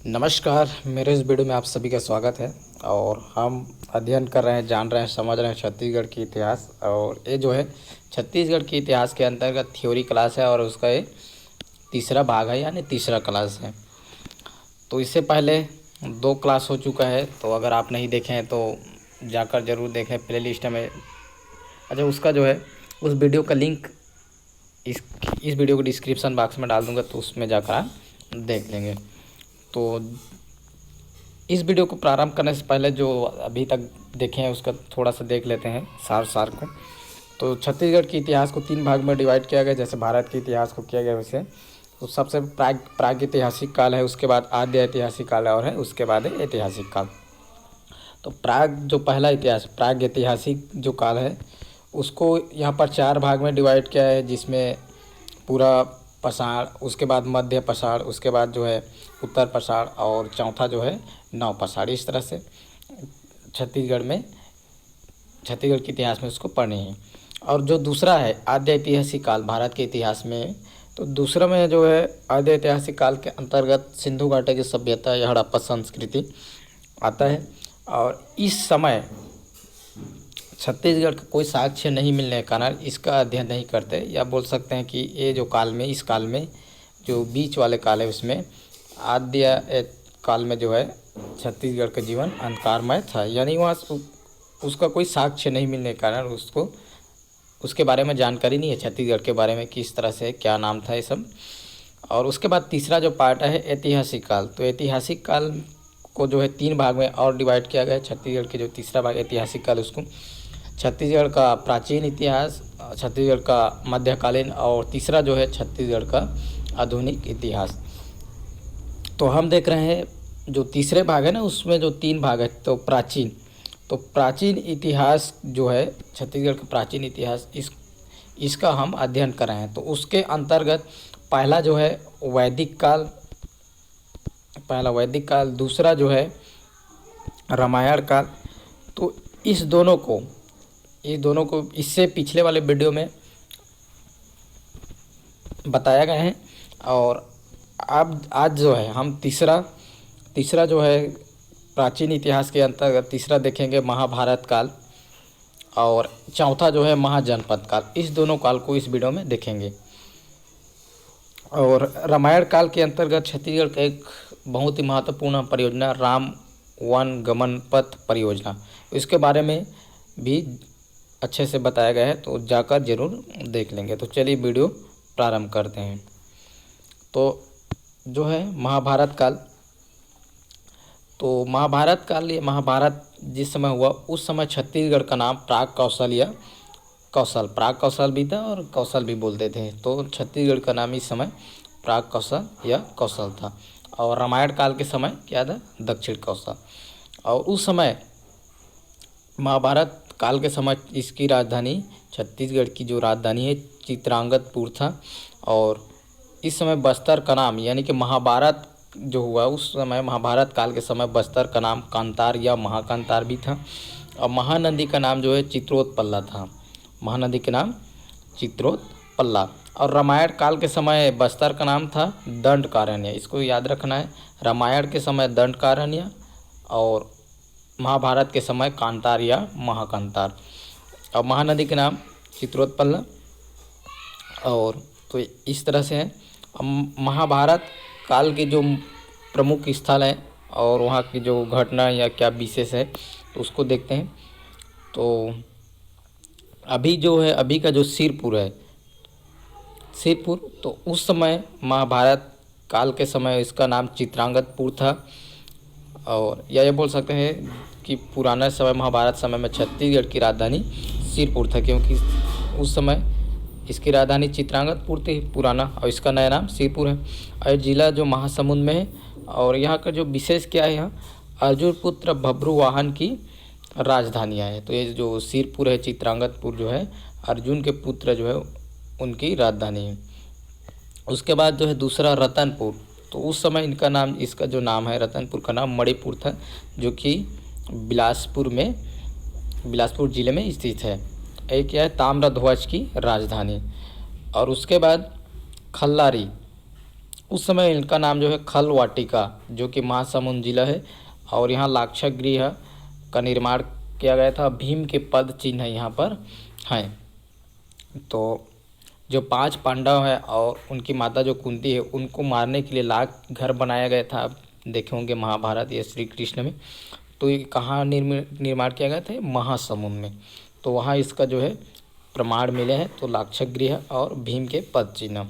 नमस्कार। मेरे इस वीडियो में आप सभी का स्वागत है और हम अध्ययन कर रहे हैं, जान रहे हैं, समझ रहे हैं छत्तीसगढ़ की इतिहास। और ये जो है छत्तीसगढ़ की इतिहास के अंतर्गत थ्योरी क्लास है और उसका ये तीसरा भाग है, यानी तीसरा क्लास है। तो इससे पहले 2 क्लास हो चुका है, तो अगर आप नहीं देखें हैं तो जाकर ज़रूर देखें, प्लेलिस्ट में। अच्छा, उसका जो है उस वीडियो का लिंक इस वीडियो को डिस्क्रिप्शन बॉक्स में डाल दूँगा, तो उसमें जाकर आप देख लेंगे। तो इस वीडियो को प्रारंभ करने से पहले जो अभी तक देखे हैं उसका थोड़ा सा देख लेते हैं सार को। तो छत्तीसगढ़ के इतिहास को 3 भाग में डिवाइड किया गया, जैसे भारत के इतिहास को किया गया वैसे। तो सबसे प्राग ऐतिहासिक काल है, उसके बाद आद्य ऐतिहासिक काल और है, उसके बाद है ऐतिहासिक काल। तो जो पहला इतिहास प्राग ऐतिहासिक जो काल है उसको यहाँ पर 4 भाग में डिवाइड किया है, जिसमें पूरा पसाड़, उसके बाद मध्य पसाड़, उसके बाद जो है उत्तर पसाड़ और चौथा जो है नव पसाड़। इस तरह से छत्तीसगढ़ के इतिहास में उसको पढ़ने हैं। और जो दूसरा है आद्य ऐतिहासिक काल भारत के इतिहास में, तो दूसरा में जो है आद्य ऐतिहासिक काल के अंतर्गत सिंधु घाटी की सभ्यता या हड़प्पा संस्कृति आता है। और इस समय छत्तीसगढ़ का कोई साक्ष्य नहीं मिलने के कारण इसका अध्ययन नहीं करते, या बोल सकते हैं कि ये जो इस काल में जो बीच वाले काल है उसमें आद्य काल में जो है छत्तीसगढ़ का जीवन अंधकारमय था, यानी वहाँ उसका कोई साक्ष्य नहीं मिलने के कारण उसके बारे में जानकारी नहीं है, छत्तीसगढ़ के बारे में किस तरह से क्या नाम था ये सब। और उसके बाद तीसरा जो पार्ट है ऐतिहासिक काल। तो ऐतिहासिक काल को जो है 3 भाग में और डिवाइड किया गया है। छत्तीसगढ़ के जो तीसरा भाग ऐतिहासिक काल, उसको छत्तीसगढ़ का प्राचीन इतिहास, छत्तीसगढ़ का मध्यकालीन और तीसरा जो है छत्तीसगढ़ का आधुनिक इतिहास। तो हम देख रहे हैं जो तीसरे भाग है ना, उसमें जो 3 भाग है। तो प्राचीन इतिहास जो है छत्तीसगढ़ का प्राचीन इतिहास, इसका हम अध्ययन कर रहे हैं। तो उसके अंतर्गत पहला जो है वैदिक काल, दूसरा जो है रामायण काल। तो इस दोनों को इससे पिछले वाले वीडियो में बताया गया है। और अब आज जो है हम तीसरा जो है प्राचीन इतिहास के अंतर्गत तीसरा देखेंगे महाभारत काल, और चौथा जो है महाजनपद काल। इस दोनों काल को इस वीडियो में देखेंगे। और रामायण काल के अंतर्गत छत्तीसगढ़ का एक बहुत ही महत्वपूर्ण परियोजना राम वन गमन पथ परियोजना, इसके बारे में भी अच्छे से बताया गया है, तो जाकर ज़रूर देख लेंगे। तो चलिए वीडियो प्रारंभ करते हैं। तो जो है महाभारत काल, तो महाभारत काल, ये महाभारत जिस समय हुआ उस समय छत्तीसगढ़ का नाम प्राग कौशल भी था और कौशल भी बोलते थे। तो छत्तीसगढ़ का नाम इस समय प्राग कौशल या कौशल था। और रामायण काल के समय क्या था, दक्षिण कौशल। और उस समय महाभारत काल के समय इसकी राजधानी, छत्तीसगढ़ की जो राजधानी है, चित्रांगतपुर था। और इस समय बस्तर का नाम, यानी कि महाभारत जो हुआ उस समय महाभारत काल के समय बस्तर का नाम कांतार या महाकांतार भी था। और महानदी का नाम जो है चित्रोत्पल्ला था। महानदी के नाम चित्रोत्पल्ला। और रामायण काल के समय बस्तर का नाम था दंडकारण्य। इसको याद रखना है, रामायण के समय दंडकारण्य और महाभारत के समय कांतार या महाकांतार। और महानदी के नाम चित्रोत्पल्ला। और तो इस तरह से है। महाभारत काल के जो प्रमुख स्थल हैं और वहाँ की जो घटना या क्या विशेष है, तो उसको देखते हैं। तो अभी का जो सिरपुर, तो उस समय महाभारत काल के समय इसका नाम चित्रांगतपुर था। और या ये बोल सकते हैं कि पुराना समय महाभारत समय में छत्तीसगढ़ की राजधानी सिरपुर था, क्योंकि उस समय इसकी राजधानी चित्रांगतपुर थी पुराना, और इसका नया नाम सिरपुर है। और जिला जो महासमुंद में है। और यहाँ का जो विशेष क्या है, यहाँ अर्जुन पुत्र बभ्रुवाहन की राजधानियाँ है। तो ये जो सिरपुर है, चित्रांगतपुर जो है अर्जुन के पुत्र जो है उनकी राजधानी है। उसके बाद जो है दूसरा रतनपुर। तो उस समय इसका जो नाम है रतनपुर का नाम मणिपुर था, जो कि बिलासपुर ज़िले में स्थित है। एक क्या है ताम्रध्वज की राजधानी। और उसके बाद खल्लारी, उस समय इनका नाम जो है खलवाटिका, जो कि महासमुंद जिला है, और यहाँ लाक्षागृह का निर्माण किया गया था। भीम के पद चिन्ह यहाँ पर हैं। तो जो 5 पांडव हैं और उनकी माता जो कुंती है, उनको मारने के लिए लाख घर बनाया गया था। आप देखे होंगे महाभारत या श्री कृष्ण में। तो ये कहाँ निर्माण किया गया था? महासमुंद में। तो वहाँ इसका जो है प्रमाण मिले हैं। तो लाक्षागृह और भीम के पद चिन्ह।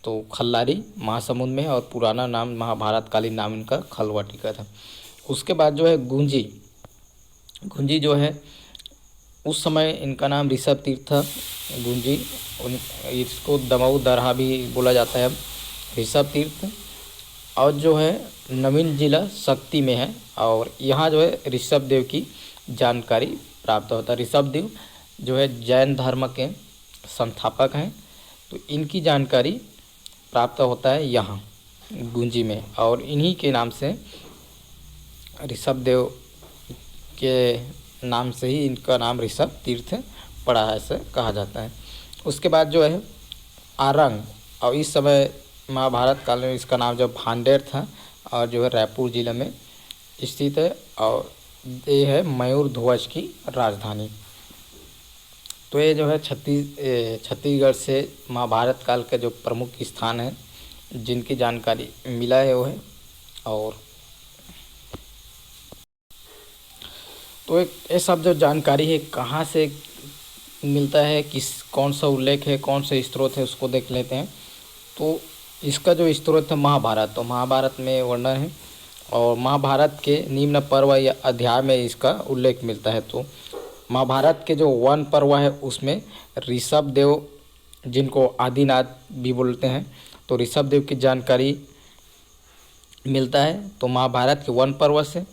तो खल्लारी महासमुंद में है और पुराना नाम महाभारत कालीन नाम इनका खलवाटिका था। उसके बाद जो है गुंजी। गुंजी जो है उस समय इनका नाम ऋषभ तीर्थ था। गुंजी इसको दमऊ दरहा भी बोला जाता है ऋषभ तीर्थ। और जो है नवीन जिला शक्ति में है। और यहाँ जो है ऋषभ देव की जानकारी प्राप्त होता है। ऋषभ देव जो है जैन धर्म के संस्थापक हैं। तो इनकी जानकारी प्राप्त होता है यहाँ गुंजी में, और इन्हीं के नाम से ऋषभ देव के नाम से ही इनका नाम ऋषभ तीर्थ पड़ा है, ऐसे कहा जाता है। उसके बाद जो है आरंग, और इस समय महाभारत काल में इसका नाम जो भांडेर था, और जो है रायपुर जिले में स्थित है, और ये है मयूर ध्वज की राजधानी। तो ये जो है छत्तीसगढ़ से महाभारत काल के जो प्रमुख स्थान हैं जिनकी जानकारी मिला है वो है। और तो एक ये सब जो जानकारी है कहाँ से मिलता है, किस कौन सा उल्लेख है, कौन सा स्रोत है, उसको देख लेते हैं। तो इसका जो स्रोत है महाभारत, तो महाभारत में वर्णन है, और महाभारत के निम्न पर्व या अध्याय में इसका उल्लेख मिलता है। तो महाभारत के जो वन पर्व है उसमें ऋषभ देव, जिनको आदिनाथ भी बोलते हैं, तो ऋषभ देव की जानकारी मिलता है। तो महाभारत के वन पर्व से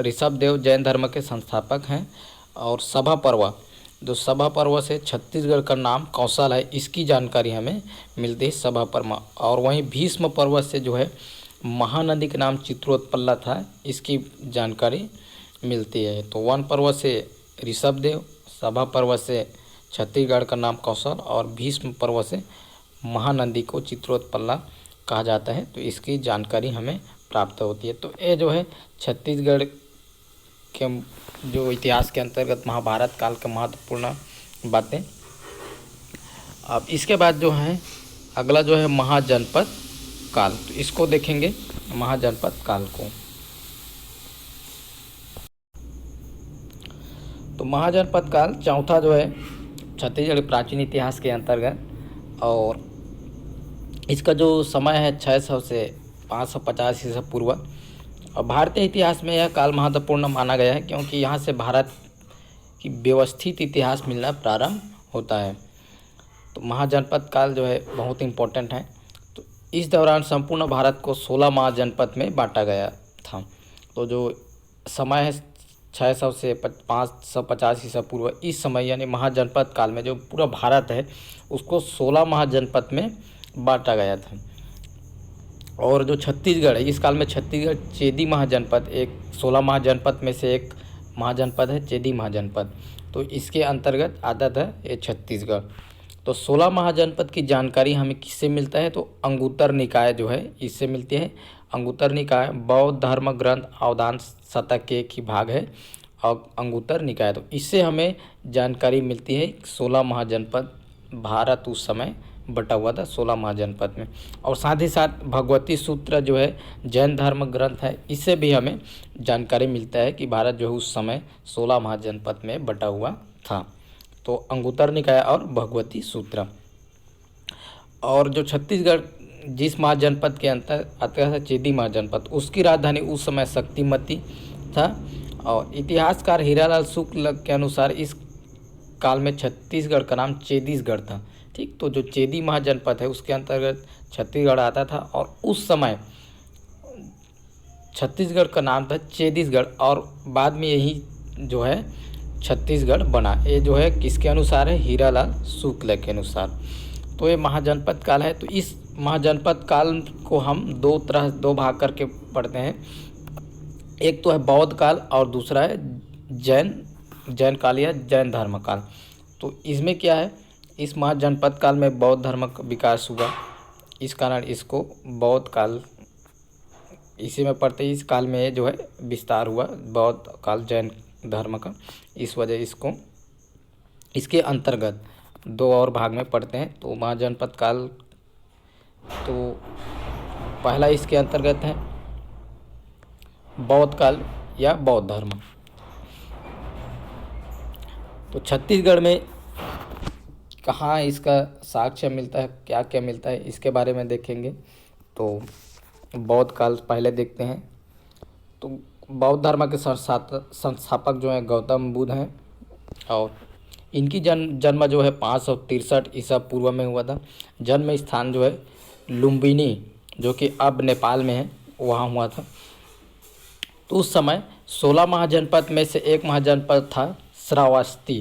ऋषभ देव जैन धर्म के संस्थापक हैं। और सभा पर्व, जो सभा पर्व से छत्तीसगढ़ का नाम कौशल है, इसकी जानकारी हमें मिलती है सभा पर्व। और वहीं भीष्म पर्व से जो है महानदी के नाम चित्रोत्पल्ला था, इसकी जानकारी मिलती है। तो वन पर्व से ऋषभ देव, सभा पर्व से छत्तीसगढ़ का नाम कौशल, और भीष्म पर्व से महानदी को चित्रोत्पल्ला कहा जाता है। तो इसकी जानकारी हमें प्राप्त होती है। तो ये जो है छत्तीसगढ़ के जो इतिहास के अंतर्गत महाभारत काल के महत्वपूर्ण बातें। अब इसके बाद जो है अगला जो है महाजनपद काल, तो इसको देखेंगे महाजनपद काल को। तो महाजनपद काल चौथा जो है छत्तीसगढ़ प्राचीन इतिहास के अंतर्गत, और इसका जो समय है 600 से 550 ईसा पूर्व। और भारतीय इतिहास में यह काल महत्वपूर्ण माना गया है, क्योंकि यहाँ से भारत की व्यवस्थित इतिहास मिलना प्रारंभ होता है। तो महाजनपद काल जो है बहुत इम्पोर्टेंट है। तो इस दौरान संपूर्ण भारत को 16 महाजनपद में बांटा गया था। तो जो समय है 600 से 550 ईसा पूर्व, इस समय यानी महाजनपद काल में जो पूरा भारत है उसको 16 महाजनपद में बांटा गया था। और जो छत्तीसगढ़ है, इस काल में छत्तीसगढ़ चेदी महाजनपद, एक 16 महाजनपद में से एक महाजनपद है चेदी महाजनपद, तो इसके अंतर्गत आता था ये छत्तीसगढ़। तो 16 महाजनपद की जानकारी हमें किससे मिलता है? तो अंगुत्तर निकाय जो है इससे मिलती है। अंगुत्तर निकाय बौद्ध धर्म ग्रंथ अवदान शतक के एक ही भाग है, और अंगुत्तर निकाय, तो इससे हमें जानकारी मिलती है 16 महाजनपद भारत उस समय बटा हुआ था 16 महाजनपद में। और साथ ही साथ भगवती सूत्र जो है जैन धर्म ग्रंथ है, इससे भी हमें जानकारी मिलता है कि भारत जो है उस समय 16 महाजनपद में बटा हुआ था। तो अंगुत्तर निकाय और भगवती सूत्र। और जो छत्तीसगढ़ जिस महाजनपद के अंतर आता है चेदी महाजनपद, उसकी राजधानी उस समय शक्तिमती था। और इतिहासकार हीरालाल शुक्ल के अनुसार इस काल में छत्तीसगढ़ का नाम चेदीसगढ़ था। ठीक, तो जो चेदी महाजनपद है उसके अंतर्गत छत्तीसगढ़ आता था, और उस समय छत्तीसगढ़ का नाम था चेदीसगढ़, और बाद में यही जो है छत्तीसगढ़ बना। ये जो है किसके अनुसार है? हीरालाल शुक्ल के अनुसार। तो ये महाजनपद काल है। तो इस महाजनपद काल को हम दो भाग करके पढ़ते हैं। एक तो है बौद्ध काल और दूसरा है जैन काल या जैन धर्म काल। तो इसमें क्या है, इस महाजनपद काल में बौद्ध धर्म का विकास हुआ, इस कारण इसको बौद्ध काल इसी में पढ़ते ही इस काल में ये जो है विस्तार हुआ बौद्ध काल जैन धर्म का। इस वजह इसको इसके अंतर्गत दो और भाग में पढ़ते हैं। तो महाजनपद काल तो पहला इसके अंतर्गत है बौद्ध काल या बौद्ध धर्म। तो छत्तीसगढ़ में कहाँ इसका साक्ष्य मिलता है, क्या क्या मिलता है, इसके बारे में देखेंगे। तो बौद्ध काल पहले देखते हैं। तो बौद्ध धर्म के संस्थापक जो हैं गौतम बुद्ध हैं और इनकी जन्म जो है 563 ईसा पूर्व में हुआ था। जन्म स्थान जो है लुम्बिनी जो कि अब नेपाल में है वहाँ हुआ था। तो उस समय 16 महाजनपद में से एक महाजनपद था श्रावस्ती।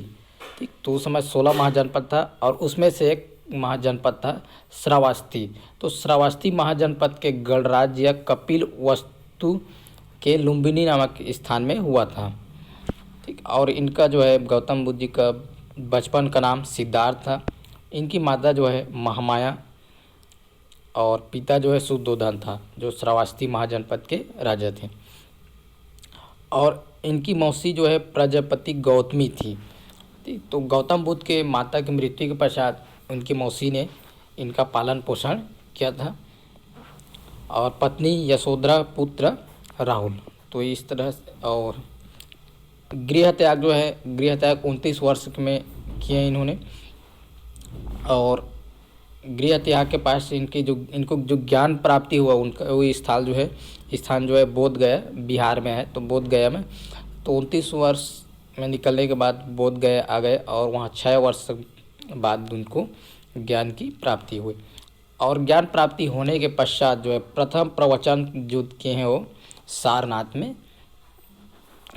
ठीक, तो उस समय 16 महाजनपद था और उसमें से एक महाजनपद था श्रावस्ती। तो श्रावस्ती महाजनपद के गणराज्य या कपिल वस्तु के लुम्बिनी नामक स्थान में हुआ था। ठीक, और इनका जो है गौतम बुद्ध जी का बचपन का नाम सिद्धार्थ था। इनकी माता जो है महामाया और पिता जो है शुद्धोधन था जो श्रावस्ती महाजनपद के राजा थे। और इनकी मौसी जो है प्रजापति गौतमी थी। तो गौतम बुद्ध के माता की मृत्यु के पश्चात उनकी मौसी ने इनका पालन पोषण किया था और पत्नी यशोधरा पुत्र राहुल। तो इस तरह और गृह त्याग जो है गृह त्याग 29 वर्ष में किए इन्होंने। और गृह त्याग के पास इनको जो ज्ञान प्राप्ति हुआ उनका वो स्थान जो है बोध गया बिहार में है। तो बोध गया में तो 29 वर्ष में निकलने के बाद बोध गया आ गए और वहाँ 6 वर्ष बाद उनको ज्ञान की प्राप्ति हुई। और ज्ञान प्राप्ति होने के पश्चात जो है प्रथम प्रवचन जो किए हैं वो सारनाथ में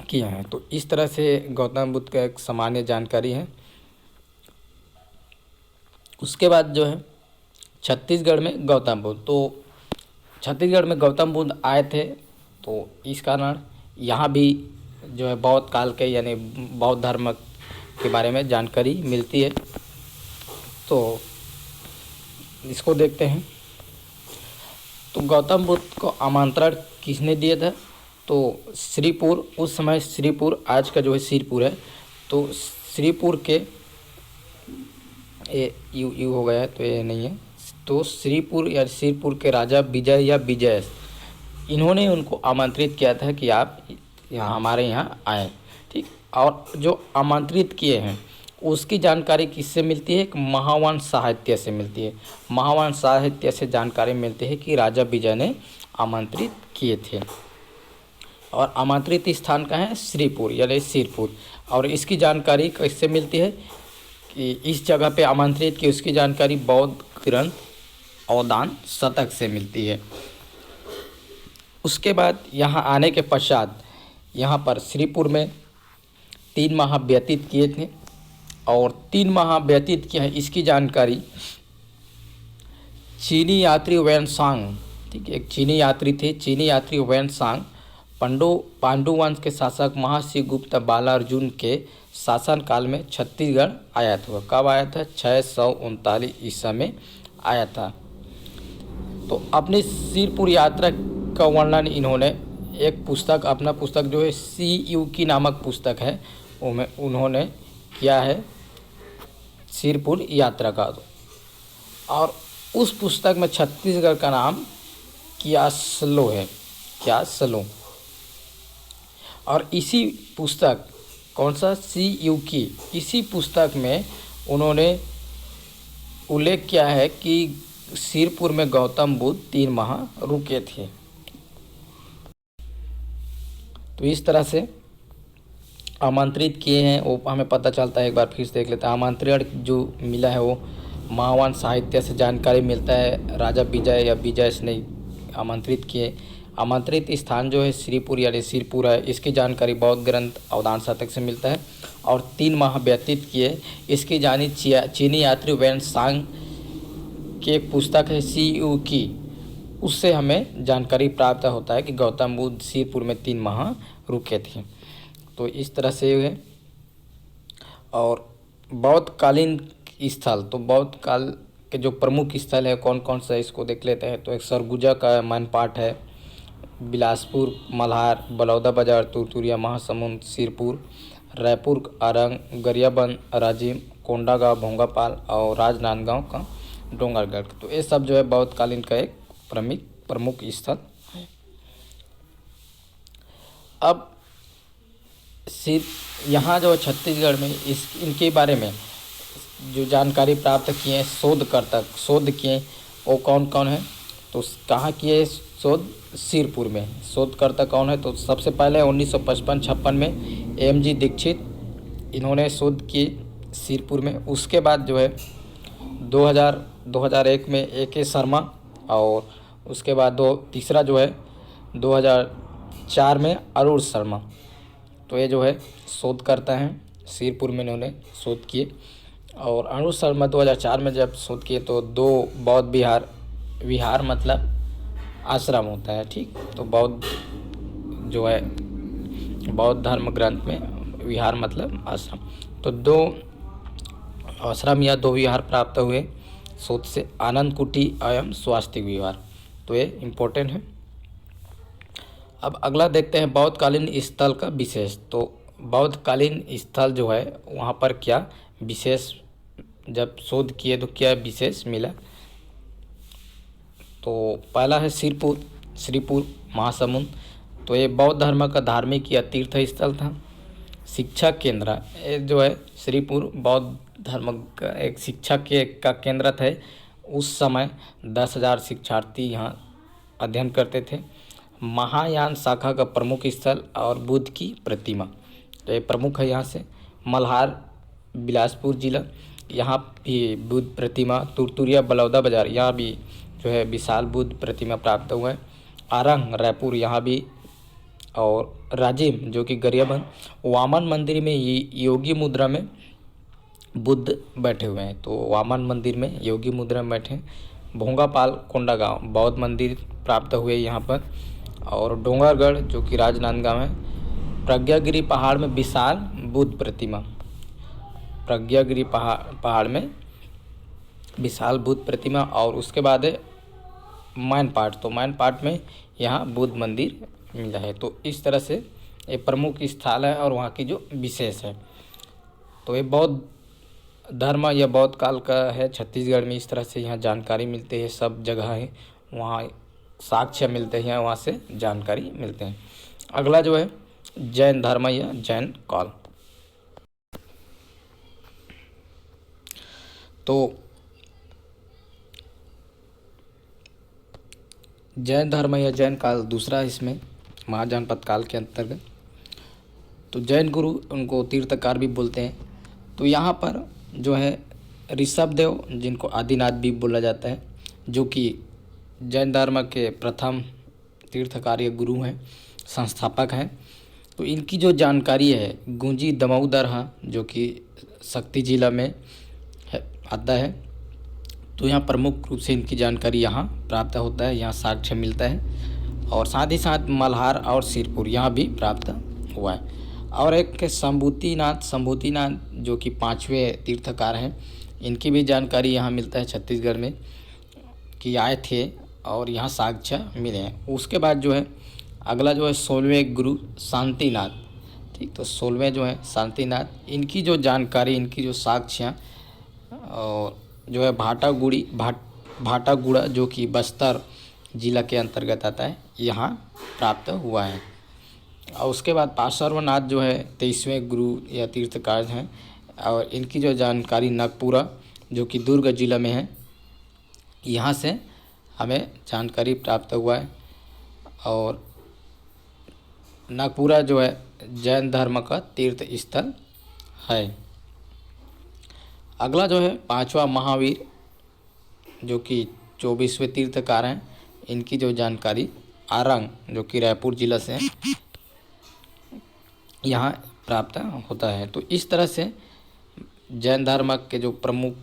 किए हैं। तो इस तरह से गौतम बुद्ध का एक सामान्य जानकारी है। उसके बाद जो है छत्तीसगढ़ में गौतम बुद्ध, तो छत्तीसगढ़ में गौतम बुद्ध आए थे। तो इस कारण यहाँ भी जो है बौद्ध काल के यानी बौद्ध धर्म के बारे में जानकारी मिलती है। तो इसको देखते हैं। तो गौतम बुद्ध को आमंत्रण किसने दिया था? तो श्रीपुर, उस समय श्रीपुर आज का जो है सिरपुर है। तो श्रीपुर के यू हो गया है तो ये नहीं है। तो श्रीपुर या सिरपुर के राजा विजय या विजय इन्होंने उनको आमंत्रित किया था कि आप यहाँ हमारे यहाँ आए। ठीक, और जो आमंत्रित किए हैं उसकी जानकारी किससे मिलती है? महावंश साहित्य से मिलती है। महावंश साहित्य से जानकारी मिलती है कि राजा विजय ने आमंत्रित किए थे। और आमंत्रित स्थान का है श्रीपुर यानी सिरपुर। और इसकी जानकारी किससे मिलती है कि इस जगह पे आमंत्रित की उसकी जानकारी बौद्ध ग्रंथ अवदान शतक से मिलती है। उसके बाद यहाँ आने के पश्चात यहाँ पर श्रीपुर में 3 माह व्यतीत किए थे। और 3 माह व्यतीत किया है इसकी जानकारी चीनी यात्री वैनसांग, ठीक है, एक चीनी यात्री थे, चीनी यात्री वैनसांग पांडु वंश के शासक महर्षि गुप्त बालार्जुन के शासनकाल में छत्तीसगढ़ आया था। कब आया था? 639 ईसा में आया था। तो अपनी सिरपुर यात्रा का वर्णन इन्होंने एक पुस्तक, अपना पुस्तक जो है CU की नामक पुस्तक है उसमें उन्होंने किया है सिरपुर यात्रा का। और उस पुस्तक में छत्तीसगढ़ का नाम क्यासलो है, क्यासलो। और इसी पुस्तक कौन सा CU की, इसी पुस्तक में उन्होंने उल्लेख किया है कि सिरपुर में गौतम बुद्ध 3 माह रुके थे। तो इस तरह से आमंत्रित किए हैं वो हमें पता चलता है। एक बार फिर से देख लेते हैं। आमंत्रण जो मिला है वो महावंश साहित्य से जानकारी मिलता है। राजा विजय या विजय ने आमंत्रित किए। आमंत्रित स्थान जो है श्रीपुर यानी सिरपुर है। इसकी जानकारी बौद्ध ग्रंथ अवदान शतक से मिलता है। और 3 माह व्यतीत किए इसकी जानी चीनी यात्री वैनसांग की एक पुस्तक है CU की, उससे हमें जानकारी प्राप्त होता है कि गौतम बुद्ध सिरपुर में 3 माह रुके थे। तो इस तरह से है। और बौद्ध कालीन स्थल, तो बौद्ध काल के जो प्रमुख स्थल है कौन कौन सा, इसको देख लेते हैं। तो एक सरगुजा का मैनपाट है, बिलासपुर, मल्हार, बलौदा बाजार, तुरतुरिया, महासमुंद, सिरपुर, रायपुर, आरंग, गरियाबंद, राजिम, कोंडागांव, भोंगापाल और राजनांदगांव का डोंगरगढ़। तो ये सब जो है बौद्धकालीन का एक प्रमुख स्थल है। अब सिर्फ यहाँ जो छत्तीसगढ़ में इनके बारे में जो जानकारी प्राप्त किए हैं, शोध किए वो कौन कौन है, तो कहाँ किए शोध? सिरपुर में। शोधकर्ता कौन है? तो सबसे पहले 1955-56 में एम.जी. दीक्षित, इन्होंने शोध किए सिरपुर में। उसके बाद जो है 2001 में ए.के. शर्मा, और उसके बाद तीसरा जो है 2004 में अरुण शर्मा। तो ये जो है शोधकर्ता हैं, सिरपुर में इन्होंने शोध किए। और अरुण शर्मा 2004 में जब शोध किए तो 2 बौद्ध विहार मतलब आश्रम होता है, ठीक। तो बौद्ध जो है बौद्ध धर्म ग्रंथ में विहार मतलब आश्रम, तो 2 आश्रम या 2 विहार प्राप्त हुए शोध से, आनंद कुटी एवं स्वास्थ्य विहार। तो ये इम्पोर्टेंट है। अब अगला देखते हैं बौद्धकालीन स्थल का विशेष। तो बौद्धकालीन स्थल जो है वहाँ पर क्या विशेष, जब शोध किए तो क्या विशेष मिला। तो पहला है श्रीपुर महासमुंद। तो ये बौद्ध धर्म का धार्मिक या तीर्थ स्थल था। शिक्षा केंद्र, ये जो है श्रीपुर बौद्ध धर्म का एक शिक्षा का केंद्र था। उस समय 10,000 शिक्षार्थी यहाँ अध्ययन करते थे। महायान शाखा का प्रमुख स्थल और बुद्ध की प्रतिमा, तो ये प्रमुख है यहाँ से। मल्हार, बिलासपुर जिला, यहाँ भी बुद्ध प्रतिमा। तुरतुरिया, बलौदा बाजार, यहाँ भी जो है विशाल बुद्ध प्रतिमा प्राप्त हुआ है। आरंग, रायपुर, यहाँ भी। और राजिम जो कि गरियाबंद, वामन मंदिर में योगी मुद्रा में बुद्ध बैठे हुए हैं। तो वामन मंदिर में योगी मुद्रा में बैठे हैं। भोंगापाल, कोंडागांव बौद्ध मंदिर प्राप्त हुए यहाँ पर। और डोंगरगढ़ जो कि राजनांदगांव है। प्रज्ञागिरी पहाड़ में विशाल बुद्ध प्रतिमा, प्रज्ञागिरी पहाड़ में विशाल बुद्ध प्रतिमा। और उसके बाद है मैनपाट, तो मैनपाट में यहाँ बुद्ध मंदिर मिला है। तो इस तरह से ये प्रमुख स्थल है और वहाँ की जो विशेष है। तो ये बौद्ध धर्म या बौद्ध काल का है छत्तीसगढ़ में। इस तरह से यहाँ जानकारी मिलती है, सब जगह है वहाँ साक्ष्य मिलते हैं, वहाँ से जानकारी मिलते हैं। अगला जो है जैन धर्म या जैन काल। तो जैन धर्म या जैन काल दूसरा इसमें महाजनपद काल के अंतर्गत। तो जैन गुरु, उनको तीर्थकार भी बोलते हैं। तो यहाँ पर जो है ऋषभदेव, जिनको आदिनाथ भी बोला जाता है, जो कि जैन धर्म के प्रथम तीर्थकार या गुरु हैं, संस्थापक हैं। तो इनकी जो जानकारी है गुंजी दमोदर, जो कि शक्ति जिला में आता है। तो यहाँ प्रमुख रूप से इनकी जानकारी यहाँ प्राप्त होता है, यहाँ साक्ष्य मिलता है। और साथ ही साथ मल्हार और सिरपुर यहाँ भी प्राप्त हुआ है। और एक संभूतिनाथ जो कि 5वें तीर्थकार हैं, इनकी भी जानकारी यहाँ मिलता है छत्तीसगढ़ में कि आए थे और यहाँ साक्ष्य मिले हैं। उसके बाद जो है अगला जो है 16वें गुरु शांतिनाथ, ठीक। तो 16वें जो है शांतिनाथ, इनकी जो जानकारी, इनकी जो साक्ष्य और जो है भाटागुड़ा जो कि बस्तर जिला के अंतर्गत आता है, यहाँ प्राप्त हुआ है। और उसके बाद पार्श्वनाथ जो है 23वें गुरु या तीर्थकार हैं, और इनकी जो जानकारी नागपुरा जो कि दुर्ग जिला में है, यहाँ से हमें जानकारी प्राप्त हुआ है। और नागपुरा जो है जैन धर्म का तीर्थ स्थल है। अगला जो है 5वां महावीर जो कि 24वें तीर्थकार हैं, इनकी जो जानकारी आरंग जो कि रायपुर जिला से यहाँ प्राप्त होता है। तो इस तरह से जैन धर्म के जो प्रमुख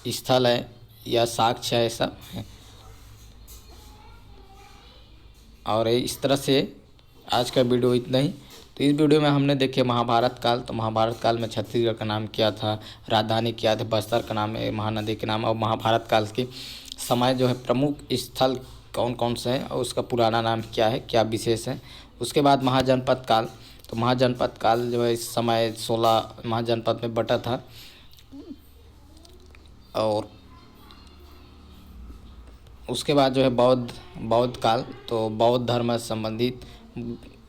स्थल है या साक्ष्य है सब है। और इस तरह से आज का वीडियो इतना ही। तो तो इस वीडियो में हमने देखे महाभारत काल। तो महाभारत काल में छत्तीसगढ़ का नाम क्या था, राजधानी क्या थी, बस्तर का नाम है, महानदी के नाम, और महाभारत काल के समय जो है प्रमुख स्थल कौन कौन से हैं और उसका पुराना नाम क्या है, क्या विशेष है। उसके बाद महाजनपद काल। तो महाजनपद काल जो है इस समय 16 महाजनपद में बटा था। और उसके बाद जो है बौद्ध काल। तो बौद्ध धर्म से संबंधित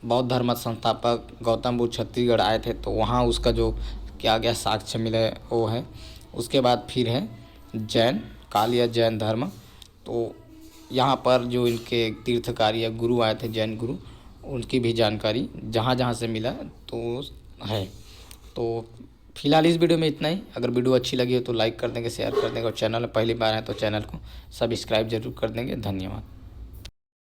बौद्ध धर्म संस्थापक गौतम बुद्ध छत्तीसगढ़ आए थे, तो वहाँ उसका जो क्या गया साक्ष्य मिला है वो है। उसके बाद फिर है जैन काल या जैन धर्म। तो यहाँ पर जो इनके तीर्थकारी या गुरु आए थे, जैन गुरु, उनकी भी जानकारी जहाँ जहाँ से मिला तो है। तो फिलहाल इस वीडियो में इतना ही। अगर वीडियो अच्छी लगी हो तो लाइक कर देंगे, शेयर कर देंगे, और चैनल में पहली बार है तो चैनल को सब्सक्राइब जरूर कर देंगे। धन्यवाद।